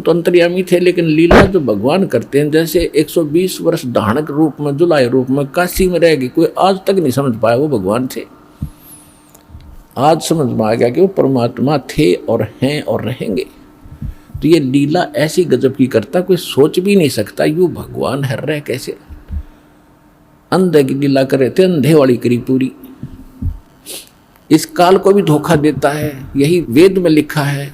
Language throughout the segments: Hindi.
तो अंतर्यामी थे, लेकिन लीला जो भगवान करते हैं, जैसे 120 वर्ष धानक रूप में, जुलाय रूप में काशी में रह गए, कोई आज तक नहीं समझ पाया वो भगवान थे। आज समझ में आ गया कि वो परमात्मा थे और हैं और रहेंगे। तो ये लीला ऐसी गजब की करता, कोई सोच भी नहीं सकता यूं भगवान है रह कैसे। अंधे की लीला करे थे, अंधे वाली करी पूरी। इस काल को भी धोखा देता है, यही वेद में लिखा है।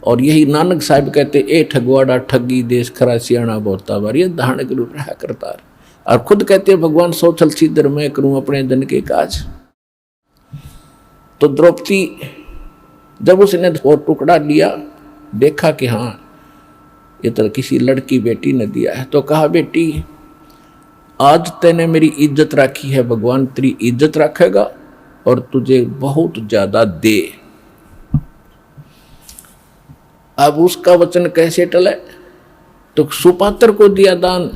और यही नानक साहब कहते, ए ठगवाड़ा ठगी देश खरा सियाणा बोता बार, ये धारण के रूप रहा करता है। और खुद कहते भगवान सोचल सीधर मैं करूं अपने जन के काज। तो द्रौपदी जब उसने वो टुकड़ा लिया, देखा कि हाँ ये तो किसी लड़की बेटी ने दिया है, तो कहा बेटी आज तैने मेरी इज्जत रखी है, भगवान तेरी इज्जत रखेगा और तुझे बहुत ज्यादा दे। अब उसका वचन कैसे टले, तो सुपात्र को दिया दान।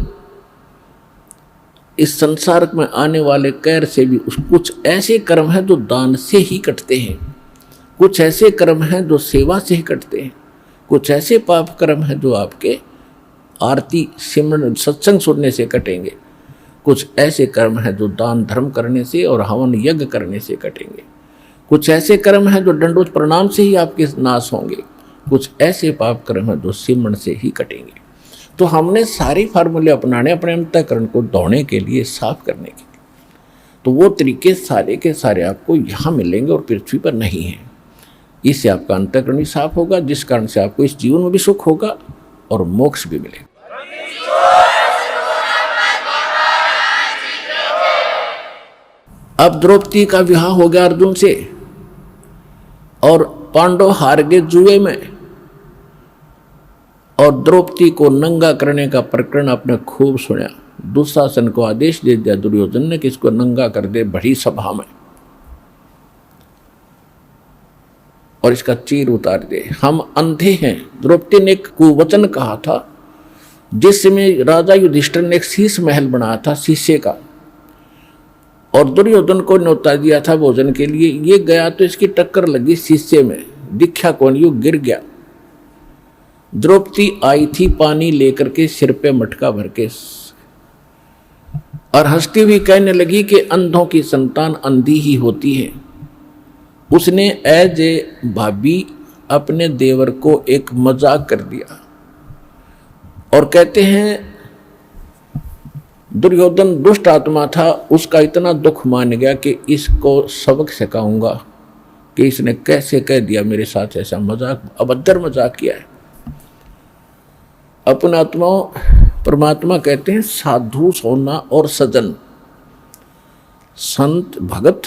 इस संसार में आने वाले कैर से भी कुछ ऐसे कर्म हैं जो दान से ही कटते हैं, कुछ ऐसे कर्म हैं जो सेवा से ही कटते हैं, कुछ ऐसे पाप कर्म हैं जो आपके आरती सिमरन सत्संग सुनने से कटेंगे, कुछ ऐसे कर्म हैं जो दान धर्म करने से और हवन यज्ञ करने से कटेंगे, कुछ ऐसे कर्म हैं जो दंडोत प्रणाम से ही आपके नाश होंगे, कुछ ऐसे पाप कर्म हैं जो सिमरन से ही कटेंगे। तो हमने सारे फार्मूले अपनाने अपने अंतःकरण को धोने के लिए, साफ करने के लिए। तो वो तरीके सारे के सारे आपको यहाँ मिलेंगे और पृथ्वी पर नहीं है। इससे आपका अंतःकरण भी साफ होगा, जिस कारण से आपको इस जीवन में भी सुख होगा और मोक्ष भी मिलेगा। अब द्रौपदी का विवाह हो गया अर्जुन से और पांडव हार गए जुए में, और द्रौपदी को नंगा करने का प्रकरण आपने खूब सुना। दुशासन को आदेश दे दिया दुर्योधन ने कि इसको नंगा कर दे बड़ी सभा में और इसका चीर उतार दे, हम अंधे हैं। द्रौपदी ने एक कुवचन कहा था, जिसमें राजा युधिष्ठिर ने एक शीश महल बनाया था शीशे का, और दुर्योधन को न्योता दिया था भोजन के लिए। ये गया तो इसकी टक्कर लगी शीशे में, दिखा कौन, यू गिर गया। द्रौपदी आई थी पानी लेकर के सिर पे मटका भर के, और हंसती हुई कहने लगी कि अंधों की संतान अंधी ही होती है। उसने एज ए भाभी अपने देवर को एक मजाक कर दिया, और कहते हैं दुर्योधन दुष्ट आत्मा था, उसका इतना दुख मान गया कि इसको सबक सिखाऊंगा कि इसने कैसे कह दिया मेरे साथ ऐसा मजाक, अभद्र मजाक किया है। अपने आत्मा परमात्मा कहते हैं साधु सोना और सजन, संत भगत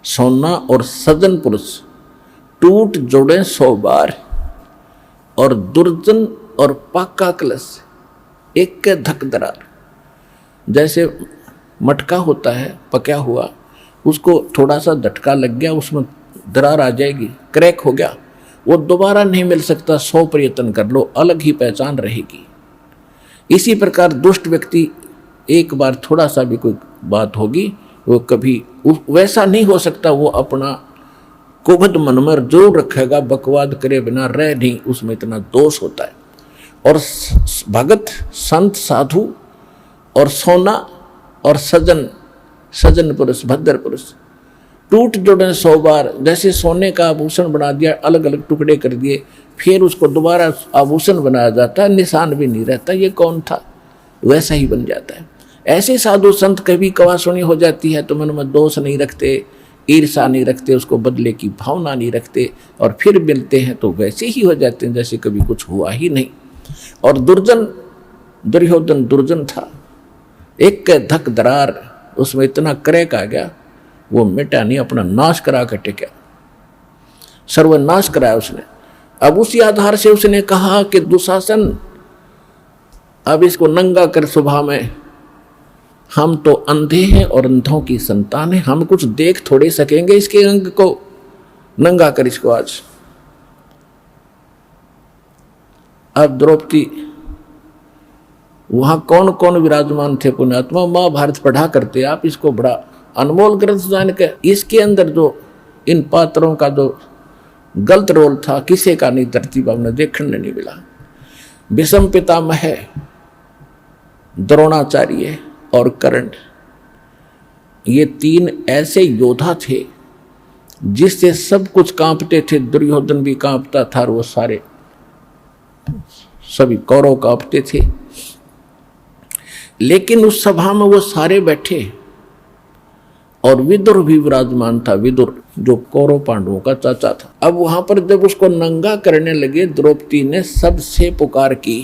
सोना और सजन पुरुष टूट जोड़े 100 बार, और दुर्जन और पाका कलश एक के धक दरार। जैसे मटका होता है पका हुआ, उसको थोड़ा सा झटका लग गया, उसमें दरार आ जाएगी, क्रैक हो गया, वो दोबारा नहीं मिल सकता, 100 प्रयत्न कर लो, अलग ही पहचान रहेगी। इसी प्रकार दुष्ट व्यक्ति एक बार थोड़ा सा भी कोई बात होगी, वो कभी वैसा नहीं हो सकता, वो अपना कुबद मन में जरूर रखेगा, बकवाद करे बिना रह नहीं, उसमें इतना दोष होता है। और भगत संत साधु और सोना और सजन, सजन पुरुष भद्र पुरुष टूट जोड़े 100 बार। जैसे सोने का आभूषण बना दिया, अलग अलग टुकड़े कर दिए, फिर उसको दोबारा आभूषण बनाया जाता है, निशान भी नहीं रहता ये कौन था, वैसा ही बन जाता है। ऐसे साधु संत कभी कवासुनी हो जाती है तो मन में दोष नहीं रखते, ईर्षा नहीं रखते, उसको बदले की भावना नहीं रखते, और फिर मिलते हैं तो वैसे ही हो जाते हैं जैसे कभी कुछ हुआ ही नहीं। और दुर्जन, दुर्योधन दुर्जन था, एक के धक दरार, उसमें इतना क्रैक आ गया, वो मिटा नहीं, अपना नाश करा के टिका, सर्वनाश कराया उसने। अब उसी आधार से उसने कहा कि दुशासन अब इसको नंगा कर सुबह में, हम तो अंधे हैं और अंधों की संतान है, हम कुछ देख थोड़े सकेंगे इसके अंग को, नंगा कर इसको आज। अब द्रौपदी, वहां कौन कौन विराजमान थे पुण्यात्मा, महाभारत पढ़ा करते आप, इसको बड़ा अनमोल ग्रंथ जान के, इसके अंदर जो इन पात्रों का जो गलत रोल था, किसी का नहीं धरती पर हमने देखने नहीं मिला। भीष्म पितामह, द्रोणाचार्य और कर्ण, ये तीन ऐसे योद्धा थे जिससे सब कुछ कांपते थे। दुर्योधन भी कांपता था और वो सारे सभी कौरव कांपते थे। लेकिन उस सभा में वो सारे बैठे और विदुर भी विराजमान था। विदुर जो कौरव पांडवों का चाचा था। अब वहां पर जब उसको नंगा करने लगे, द्रौपदी ने सबसे पुकार की।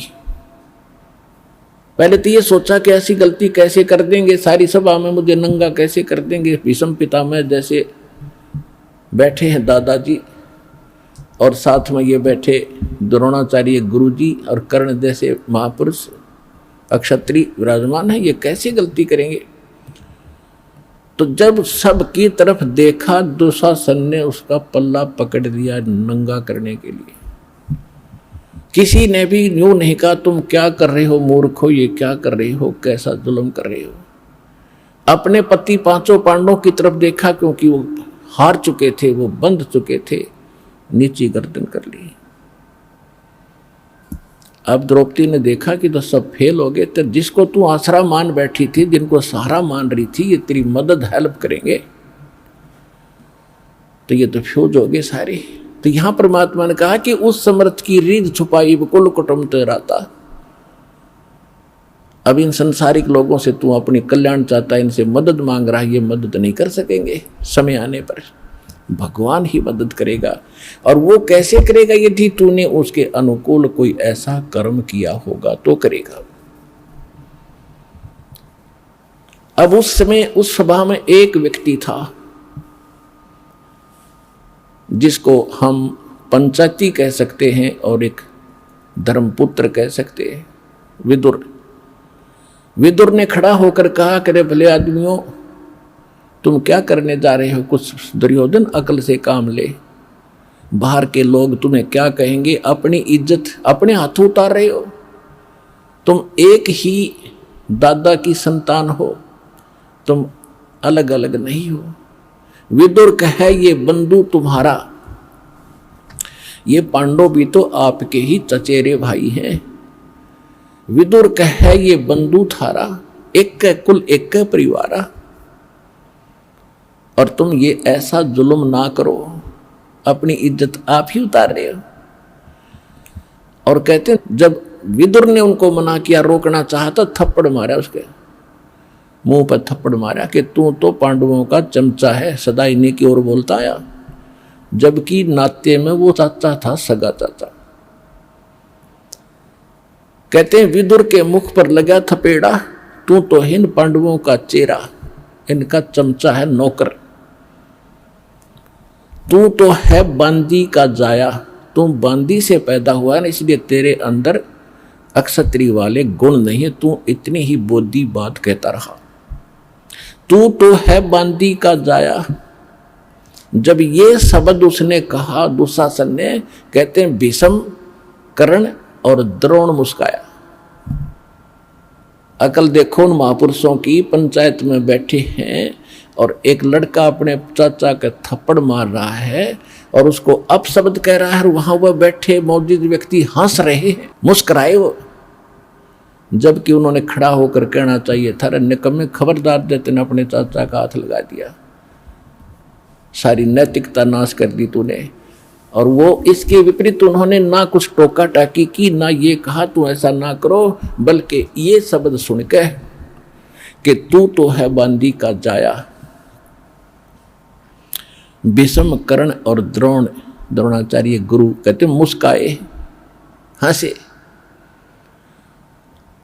पहले तो ये सोचा कि ऐसी गलती कैसे कर देंगे, सारी सभा में मुझे नंगा कैसे कर देंगे। भीष्म पितामह जैसे बैठे हैं दादाजी, और साथ में ये बैठे द्रोणाचार्य गुरुजी, और कर्ण जैसे महापुरुष अक्षत्रिय विराजमान है, ये कैसे गलती करेंगे। तो जब सबकी तरफ देखा, दुशासन ने उसका पल्ला पकड़ दिया नंगा करने के लिए। किसी ने भी यूं नहीं कहा तुम क्या कर रहे हो मूर्ख हो, ये क्या कर रहे हो, कैसा जुल्म कर रहे हो। अपने पति पांचों पांडवों की तरफ देखा, क्योंकि वो हार चुके थे, वो बंध चुके थे, नीची गर्दन कर ली। अब द्रौपदी ने देखा कि तो सब फेल हो गए। तो जिसको तू आसरा मान बैठी थी, जिनको सहारा मान रही थी, ये तेरी मदद हेल्प करेंगे, तो ये तो फ्यूज हो गए सारे। तो यहां परमात्मा ने कहा कि उस समर्थ की रीढ़ छुपाई कुल कुटुंब तेराता। अब इन संसारिक लोगों से तू अपनी कल्याण चाहता है, इनसे मदद मांग रहा है, ये मदद नहीं कर सकेंगे। समय आने पर भगवान ही मदद करेगा। और वो कैसे करेगा, यदि तूने उसके अनुकूल कोई ऐसा कर्म किया होगा तो करेगा। अब उस समय उस सभा में एक व्यक्ति था जिसको हम पंचायती कह सकते हैं और एक धर्मपुत्र कह सकते हैं, विदुर। विदुर ने खड़ा होकर कहा, करे भले आदमियों, तुम क्या करने जा रहे हो, कुछ दुर्योधन अकल से काम ले। बाहर के लोग तुम्हें क्या कहेंगे, अपनी इज्जत अपने हाथों उतार रहे हो। तुम एक ही दादा की संतान हो, तुम अलग अलग नहीं हो। विदुर कहे ये बंधु तुम्हारा, ये पांडव भी तो आपके ही चचेरे भाई हैं। विदुर कहे ये बंधु थारा, एक कुल एक परिवारा, और तुम ये ऐसा जुल्म ना करो, अपनी इज्जत आप ही उतार रहे हो। और कहते जब विदुर ने उनको मना किया, रोकना चाहता, थप्पड़ मारा, उसके मुंह पर थप्पड़ मारा कि तू तो पांडवों का चमचा है, सदा इन्हीं की ओर बोलता आया, जबकि नाते में वो चाचा था, सगा चाचा। कहते हैं विदुर के मुख पर लगा थपेड़ा, तू तो इन पांडवों का चेहरा, इनका चमचा है, नौकर। तू तो है बांदी का जाया, तू बांदी से पैदा हुआ है, इसलिए तेरे अंदर अक्षत्रिय वाले गुण नहीं है। तू इतनी ही बोधी बात कहता रहा। तू तो है बांदी का जाया। जब ये शब्द उसने कहा, दुशासन ने, कहते हैं भीष्म, कर्ण और द्रोण मुस्काया। अकल देखो उन महापुरुषों की, पंचायत में बैठे हैं और एक लड़का अपने चाचा का थप्पड़ मार रहा है और उसको अपशब्द कह रहा है, और वहां वह बैठे मौजूद व्यक्ति हंस रहे हैं, मुस्कुराए वो। जबकि उन्होंने खड़ा होकर कहना चाहिए था, निकम्मे, खबरदार, देते ने अपने चाचा का हाथ लगा दिया, सारी नैतिकता नाश कर दी तूने। और वो इसके विपरीत उन्होंने ना कुछ टोका टाकी की, ना ये कहा तू ऐसा ना करो, बल्कि ये शब्द सुन के कि तू तो है बांदी का जाया। भीष्म, कर्ण और द्रोणाचार्य गुरु कहते मुस्काए, हंसे।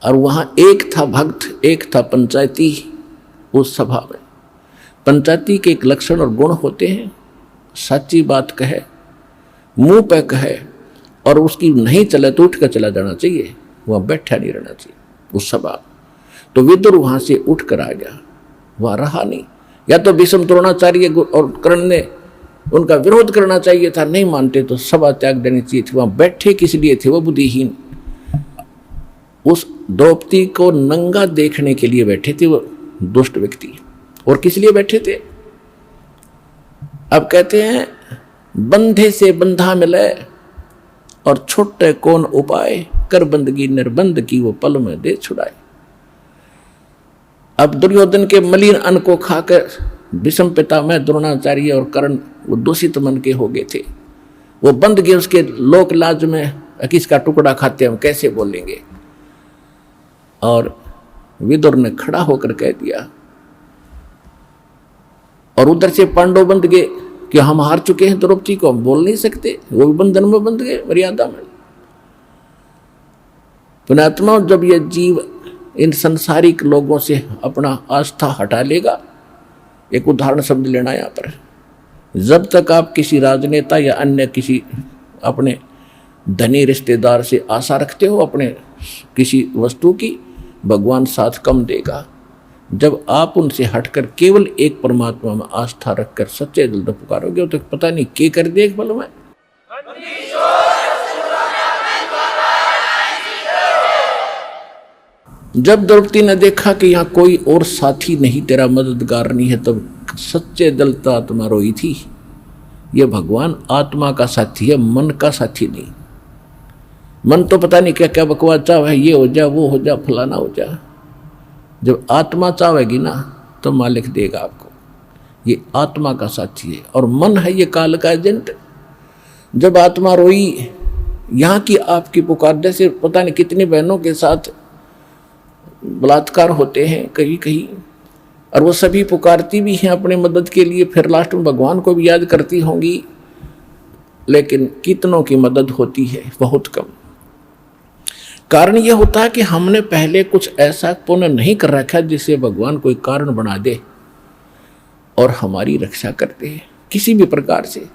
और वहां एक था भक्त, एक था पंचायती। उस सभा में पंचायती के एक लक्षण और गुण होते हैं, सच्ची बात कहे, मुंह पे कहे, और उसकी नहीं चले तो उठ कर चला जाना चाहिए, वहां बैठा नहीं रहना चाहिए उस सभा। तो विदुर वहां से उठ कर आ गया, वहां रहा नहीं। या तो भीष्म, द्रोणाचार्य और कर्ण ने उनका विरोध करना चाहिए था, नहीं मानते तो सभा त्याग देनी चाहिए थी। वहां बैठे किस लिए थे, वो बुद्धिहीन। उस द्रौपदी को नंगा देखने के लिए बैठे थे वो दुष्ट व्यक्ति। और किस लिए बैठे थे? अब कहते हैं बंधे से बंधा मिले और छोटे कौन उपाय, कर बंदगी निर्बंध की वो पल में दे छुड़ाए। अब दुर्योधन के मलिन अन्न को खाकर विषम पिता में द्रोणाचार्य और कर्ण वो दूषित मन के हो गए थे। वो बंद गए उसके लोक लाज में, किसका टुकड़ा खाते हम कैसे बोलेंगे। और विदुर ने खड़ा होकर कह दिया, और उधर से पांडव बंद गए कि हम हार चुके हैं, द्रौपदी को हम बोल नहीं सकते, वो भी बंधन में बंध गए मर्यादा में। पुण्यात्मा, जब यह जीव इन संसारिक लोगों से अपना आस्था हटा लेगा, एक उदाहरण शब्द लेना यहाँ पर, जब तक आप किसी राजनेता या अन्य किसी अपने धनी रिश्तेदार से आशा रखते हो अपने किसी वस्तु की, भगवान साथ कम देगा। जब आप उनसे हटकर केवल एक परमात्मा में आस्था रखकर सच्चे दिल से पुकारोगे तो पता नहीं क्या कर दे एक पल में। जब द्रौपदी ने देखा कि यहाँ कोई और साथी नहीं, तेरा मददगार नहीं है, तब सच्चे दिल से आत्मा रोई थी। यह भगवान आत्मा का साथी है, मन का साथी नहीं। मन तो पता नहीं क्या क्या बकवास चाहे, ये हो जा वो हो जा फलाना हो जा। जब आत्मा चाहेगी ना तो मालिक देगा आपको। ये आत्मा का साथी है, और मन है ये काल का एजेंट। जब आत्मा रोई, यहाँ की आपकी पुकार, जैसे पता नहीं कितनी बहनों के साथ बलात्कार होते हैं कहीं कहीं, और वो सभी पुकारती भी हैं अपने मदद के लिए, फिर लास्ट में भगवान को भी याद करती होंगी, लेकिन कितनों की मदद होती है, बहुत कम। कारण यह होता है कि हमने पहले कुछ ऐसा पुण्य नहीं कर रखा जिससे भगवान कोई कारण बना दे और हमारी रक्षा करते हैं किसी भी प्रकार से।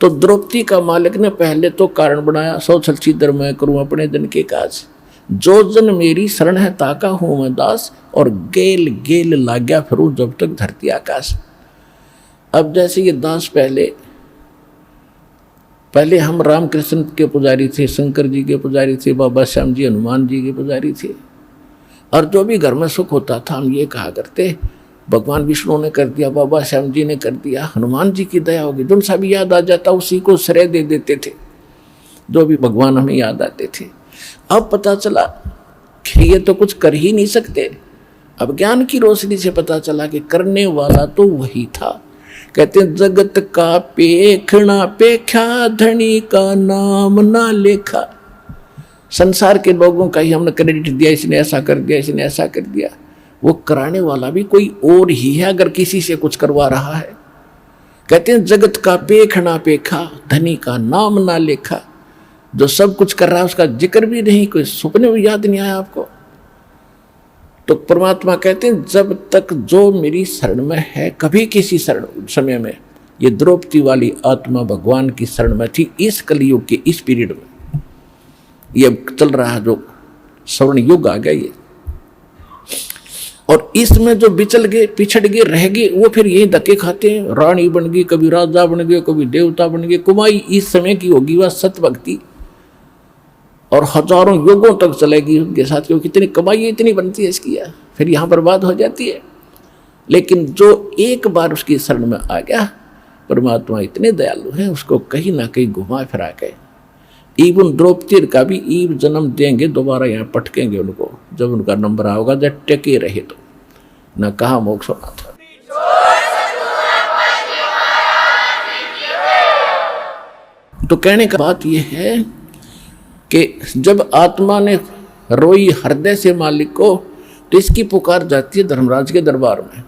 तो द्रौपदी का मालिक ने पहले तो कारण बनाया, सौ छलछीदर मैं करूं अपने जन के काज, जो जन मेरी शरण है ताका हूं मैं दास, और गेल गेल लाग्या फिरूं जब तक धरती आकाश। अब जैसे ये दास पहले हम रामकृष्ण के पुजारी थे, शंकर जी के पुजारी थे, बाबा श्याम जी हनुमान जी के पुजारी थे, और जो भी घर में सुख होता था हम ये कहा करते भगवान विष्णु ने कर दिया, बाबा श्याम जी ने कर दिया, हनुमान जी की दया होगी। जो सा भी याद आ जाता उसी को श्रेय दे देते थे, जो भी भगवान हमें याद आते थे। अब पता चला कि ये तो कुछ कर ही नहीं सकते। अब ज्ञान की रोशनी से पता चला कि करने वाला तो वही था। कहते हैं जगत का पेखना पेख्या, धनी का नाम ना लेखा। संसार के लोगों का ही हमने क्रेडिट दिया, इसने ऐसा कर दिया, इसने ऐसा कर दिया। वो कराने वाला भी कोई और ही है अगर किसी से कुछ करवा रहा है। कहते हैं जगत का पेखना पेखा, धनी का नाम ना लेखा। जो सब कुछ कर रहा है उसका जिक्र भी नहीं, कोई सुपने में याद नहीं आया आपको। तो परमात्मा कहते हैं जब तक जो मेरी शरण में है, कभी किसी शरण समय में, ये द्रौपदी वाली आत्मा भगवान की शरण में थी। इस कलयुग के इस पीरियड में ये चल रहा है जो स्वर्ण युग आ गया ये, और इसमें जो बिचल गए पिछड़ गए रह गए वो फिर यही धक्के खाते हैं। रानी बन गई, कभी राजा बन गए, कभी देवता बन गए। कुमाई इस समय की होगी वह सत भक्ति, और हजारों युगों तक चलेगी उनके साथ, क्योंकि कितनी कमाई इतनी बनती है इसकी, फिर यहाँ बर्बाद हो जाती है। लेकिन जो एक बार उसकी शरण में आ गया, परमात्मा इतने दयालु है, उसको कहीं ना कहीं घुमा फिरा के इवन द्रौपदी का भी ईव जन्म देंगे, दोबारा यहाँ पटकेंगे उनको जब उनका नंबर आओगा, जब टेके रहे तो न कहा मोक्ष होना था। तो कहने का बात यह है कि जब आत्मा ने रोई हृदय से मालिक को, तो इसकी पुकार जाती है धर्मराज के दरबार में।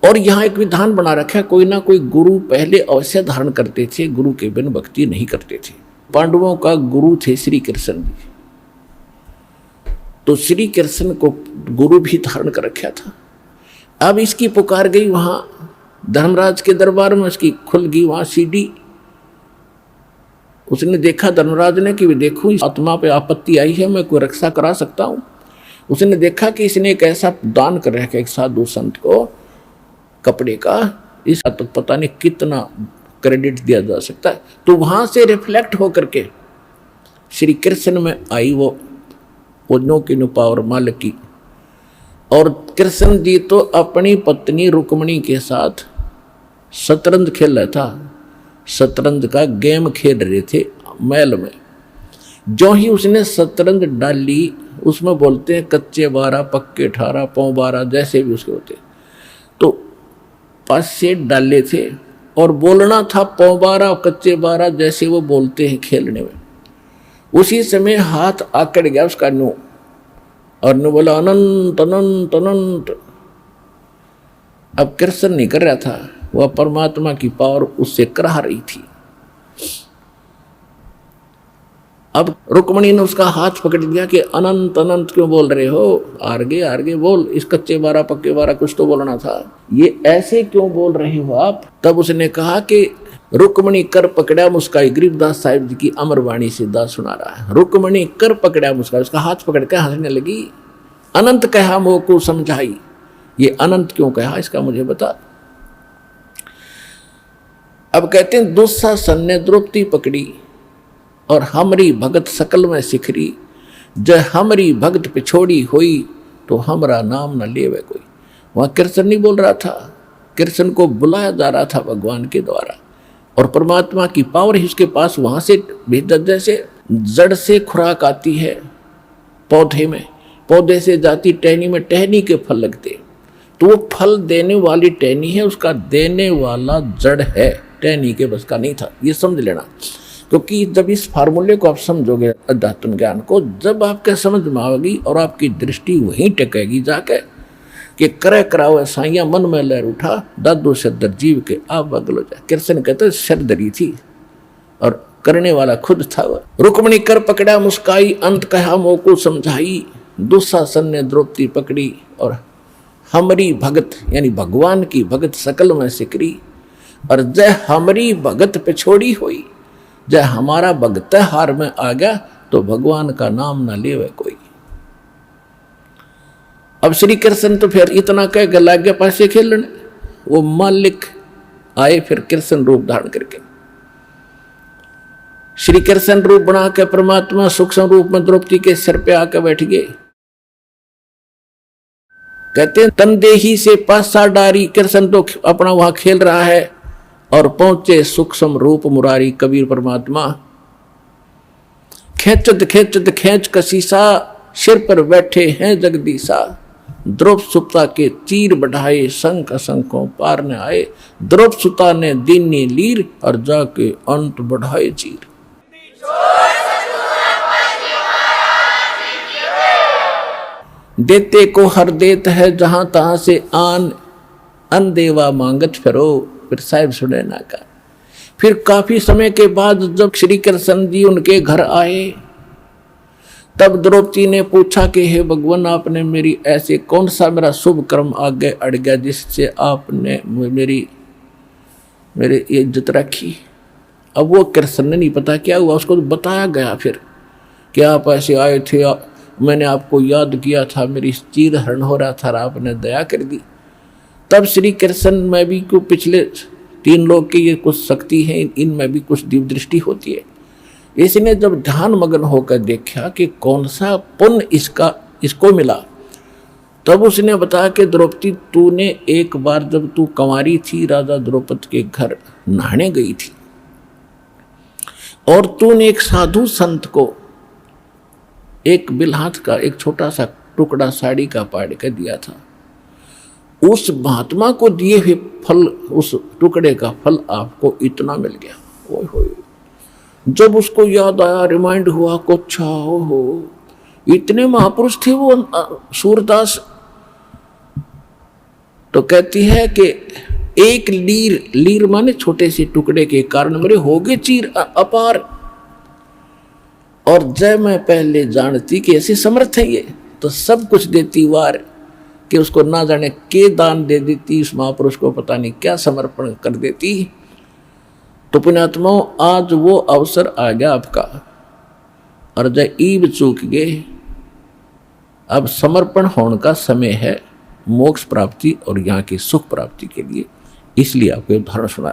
और यहाँ एक विधान बना रखा है, कोई ना कोई गुरु पहले अवश्य धारण करते थे, गुरु के बिन भक्ति नहीं करते थे। पांडवों का गुरु थे श्री कृष्ण जी, तो श्री कृष्ण को गुरु भी धारण कर रखा था। अब इसकी पुकार गई वहां धर्मराज के दरबार में, उसकी खुल गई वहां सीढ़ी। उसने देखा धर्मराज ने कि देखो इस आत्मा पे आपत्ति आई है, मैं कोई रक्षा करा सकता हूं। उसने देखा कि इसने एक ऐसा दान कर रखा एक साधु संत को कपड़े का, इसका तो पता नहीं कितना क्रेडिट दिया जा सकता है। तो वहां से रिफ्लेक्ट होकर के श्री कृष्ण में आई वो नो की नो पावर मालिक की। और कृष्ण जी तो अपनी पत्नी रुक्मिणी के साथ शतरंज खेल रहा था, शतरंज का गेम खेल रहे थे महल में। जो ही उसने शतरंज डाली, उसमें बोलते हैं कच्चे 12 पक्के 18 पौ 12 जैसे भी उसके होते, तो 5 सेट डाले थे और बोलना था पौ 12 कच्चे 12 जैसे वो बोलते हैं खेलने में। उसी समय हाथ आकड़ गया उसका नो, और नो बोला अनंत अनंत अनंत। अब कृष्ण नहीं कर रहा था, वह परमात्मा की पावर उससे करा रही थी। अब रुक्मणी ने उसका हाथ पकड़ लिया कि अनंत अनंत क्यों बोल रहे हो, आगे आगे बोल, इस कच्चे 12 पक्के 12 कुछ तो बोलना था, ये ऐसे क्यों बोल रहे हो आप। तब उसने कहा कि रुक्मणी कर पकड़ा मुस्काई, गरीबदास साहिब जी की अमरवाणी से दास सुना रहा है। रुक्मणी कर पकड़ा मुस्काई, उसका हाथ पकड़ कर हंसने लगी। अनंत कहा मोह को समझाई, ये अनंत क्यों कहा इसका मुझे बता। अब कहते हैं दुस्शासन ने द्रौपदी पकड़ी और हमरी भगत सकल में सिखरी, जय हमरी भगत पिछोड़ी हुई तो हमरा नाम न लेवे कोई। वहां कृष्ण नहीं बोल रहा था, कृष्ण को बुलाया जा रहा था भगवान के द्वारा, और परमात्मा की पावर ही उसके पास वहां से भीतर, जैसे जड़ से खुराक आती है पौधे में, पौधे से जाती टहनी में, टहनी के फल लगते, तो वो फल देने वाली टहनी है, उसका देने वाला जड़ है, टहनी के बस का नहीं था, ये समझ लेना। क्योंकि जब इस फार्मूले को आप समझोगे अध्यात्म ज्ञान को, जब आपके समझ में आएगी और आपकी दृष्टि वहीं टेकेगी जाके कि करे कराओ साइया मन में लहर उठा, दादू से दर जीव के आप बगल हो जाए। कृष्ण कहते सिर दरी थी और करने वाला खुद था। रुक्मणी कर पकड़ा मुस्काई, अंत कहा मोह को समझाई, दुस्शासन ने द्रौपदी पकड़ी और हमरी भगत यानी भगवान की भगत सकल में सिकरी, और जय हमरी भगत पे छोड़ी हुई, जय हमारा भगत हार में आ गया तो भगवान का नाम ना लेवे कोई। अब श्री कृष्ण तो फिर इतना कह के लग गया पासे खेलने, वो मालिक आए फिर कृष्ण रूप धारण करके, श्री कृष्ण रूप बना के परमात्मा सूक्ष्म रूप में द्रौपदी के सिर पे आकर बैठ गए। कहते हैं तनदेही से पासा डारी, कृष्ण तो अपना वहां खेल रहा है और पहुंचे सूक्ष्म रूप मुरारी कबीर परमात्मा। खेचत खेचत खेच कसीसा, सिर पर बैठे हैं जगदीसा, द्रौपद सुता के तीर बढ़ाए, शंख शंखों पार न आए, द्रौपद सुता ने दीनी लीर और जाके अंत बढ़ाए चीर। देते को हर देत है जहां तहां से आन, अनदेवा मांगत फिरो, फिर साहिब सुने ना का। फिर काफी समय के बाद जब श्री कृष्ण जी उनके घर आए, तब द्रौपदी ने पूछा कि हे भगवान, आपने मेरी ऐसे कौन सा मेरा शुभ कर्म आगे अड़ गया जिससे आपने मेरी इज्जत रखी। अब वो कृष्ण ने नहीं पता क्या हुआ, उसको तो बताया गया फिर कि आप ऐसे आए थे, मैंने आपको याद किया था, मेरी चीर हरण हो रहा था, आपने दया कर दी। तब श्री कृष्ण में भी को पिछले 3 लोग की ये कुछ शक्ति है, इनमें भी कुछ दिव्य दृष्टि होती है। इसने जब ध्यान मग्न होकर देखा कि कौन सा पुण्य इसको मिला, तब उसने बताया कि द्रौपदी, तूने एक बार जब तू कंवारी थी राजा द्रौपद के घर नहाने गई थी, और तूने एक साधु संत को एक बिलहात का एक छोटा सा टुकड़ा साड़ी का पाड़ के दिया था। उस महात्मा को दिए हुए फल, उस टुकड़े का फल आपको इतना मिल गया। ओए होए, जब उसको याद आया, रिमाइंड हुआ को, अच्छा हो इतने महापुरुष थे वो सूरदास। तो कहती है कि एक लीर माने छोटे से टुकड़े के कारण मेरे हो गए चीर अपार, और जय मैं पहले जानती कि ऐसे समर्थ है ये, तो सब कुछ देती वार, कि उसको ना जाने के दान दे देती, उस महापुरुष को पता नहीं क्या समर्पण कर देती। तो पुण्यात्माओं, आज वो अवसर आ गया आपका, और जय ईब चूक गए, अब समर्पण होने का समय है मोक्ष प्राप्ति और यहाँ की सुख प्राप्ति के लिए। इसलिए आपको उदाहरण सुना।